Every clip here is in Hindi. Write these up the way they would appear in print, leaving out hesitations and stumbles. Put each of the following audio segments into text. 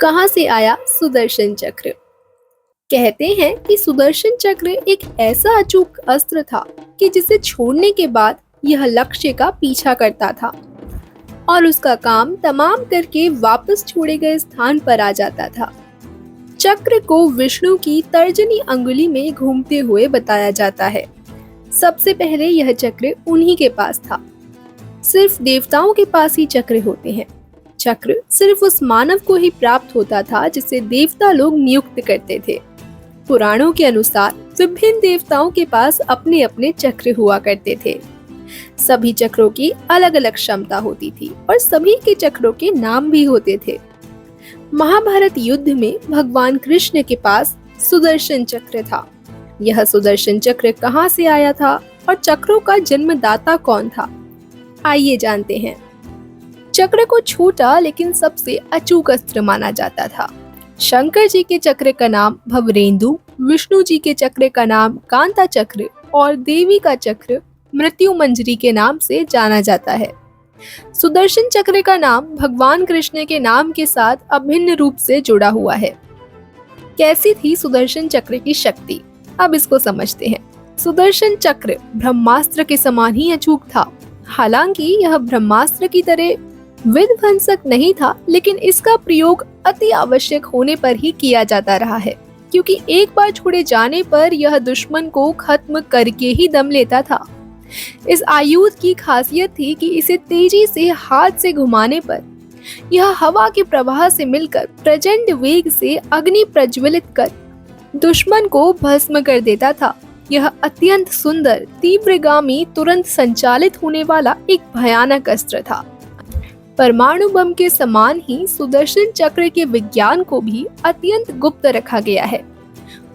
कहाँ से आया सुदर्शन चक्र? कहते हैं कि सुदर्शन चक्र एक ऐसा अचूक अस्त्र था कि जिसे छोड़ने के बाद यह लक्ष्य का पीछा करता था और उसका काम तमाम करके वापस छोड़े गए स्थान पर आ जाता था। चक्र को विष्णु की तर्जनी अंगुली में घूमते हुए बताया जाता है। सबसे पहले यह चक्र उन्हीं के पास था। सिर्फ देवताओं के पास ही चक्र होते हैं। चक्र सिर्फ उस मानव को ही प्राप्त होता था जिसे देवता लोग नियुक्त करते थे। पुराणों के अनुसार विभिन्न देवताओं के पास अपने अपने चक्र हुआ करते थे। सभी चक्रों की अलग अलग क्षमता होती थी और सभी के चक्रों के नाम भी होते थे। महाभारत युद्ध में भगवान कृष्ण के पास सुदर्शन चक्र था। यह सुदर्शन चक्र कहाँ से आया था और चक्रों का जन्मदाता कौन था? आइए जानते हैं। चक्र को छोटा लेकिन सबसे अचूक अस्त्र माना जाता था। शंकर जी के चक्र का नाम भवरेंदु, विष्णु जी के चक्र का नाम कांता चक्र और देवी का चक्र मृत्यु मंजरी के नाम से जाना जाता है। सुदर्शन चक्र का नाम भगवान कृष्ण के नाम के साथ अभिन्न रूप से जुड़ा हुआ है। कैसी थी सुदर्शन चक्र की शक्ति? अब इसको समझते हैं। सुदर्शन चक्र ब्रह्मास्त्र के समान ही अचूक था। हालांकि यह ब्रह्मास्त्र की तरह विध्वंसक नहीं था, लेकिन इसका प्रयोग अति आवश्यक होने पर ही किया जाता रहा है, क्योंकि एक बार छोड़े जाने पर यह दुश्मन को खत्म करके ही दम लेता था। इस आयुध की खासियत थी कि इसे तेजी से हाथ से घुमाने पर यह हवा के प्रवाह से मिलकर प्रचंड वेग से अग्नि प्रज्वलित कर दुश्मन को भस्म कर देता था। यह अत्यंत सुंदर, तीव्रगामी, तुरंत संचालित होने वाला एक भयानक अस्त्र था। परमाणु बम के समान ही सुदर्शन चक्र के विज्ञान को भी अत्यंत गुप्त रखा गया है।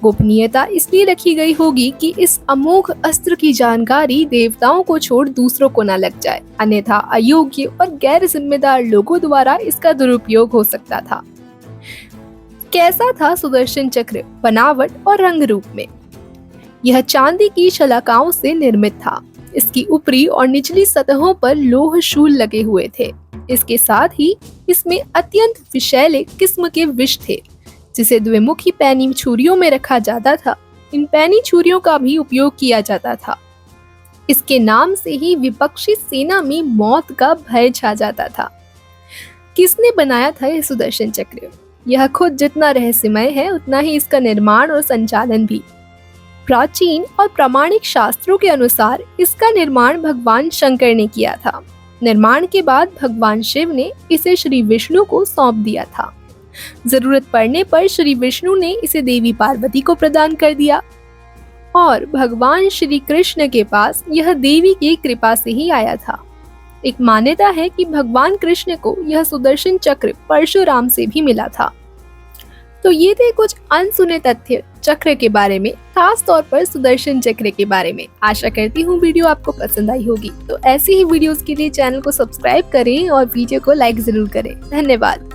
गोपनीयता इसलिए रखी गई होगी कि इस अमोघ अस्त्र की जानकारी देवताओं को छोड़ दूसरों को न लग जाए, अन्यथा अयोग्य और गैर जिम्मेदार लोगों द्वारा इसका दुरुपयोग हो सकता था। कैसा था सुदर्शन चक्र बनावट और रंग रूप में? यह चांदी की शलाकाओं से निर्मित था। इसकी ऊपरी और निचली सतहों पर लोह शूल लगे हुए थे। इसके साथ ही इसमें अत्यंत विषैले किस्म के विष थे, जिसे द्विमुखी पैनी छुरियों में रखा जाता था। इन पैनी छुरियों का भी उपयोग किया जाता था। इसके नाम से ही विपक्षी सेना में मौत का भय छा जाता था। किसने बनाया था यह सुदर्शन चक्र? यह खुद जितना रहस्यमय है, उतना ही इसका निर्माण और संचालन भी। प्राचीन और प्रामाणिक शास्त्रों के अनुसार इसका निर्माण भगवान शंकर ने किया था। निर्माण के बाद भगवान शिव ने इसे श्री विष्णु को सौंप दिया था। जरूरत पड़ने पर श्री विष्णु ने इसे देवी पार्वती को प्रदान कर दिया और भगवान श्री कृष्ण के पास यह देवी की कृपा से ही आया था। एक मान्यता है कि भगवान कृष्ण को यह सुदर्शन चक्र परशुराम से भी मिला था। तो ये थे कुछ अनसुने तथ्य चक्र के बारे में, खास तौर पर सुदर्शन चक्र के बारे में। आशा करती हूँ वीडियो आपको पसंद आई होगी। तो ऐसी ही वीडियोस के लिए चैनल को सब्सक्राइब करें और वीडियो को लाइक जरूर करें। धन्यवाद।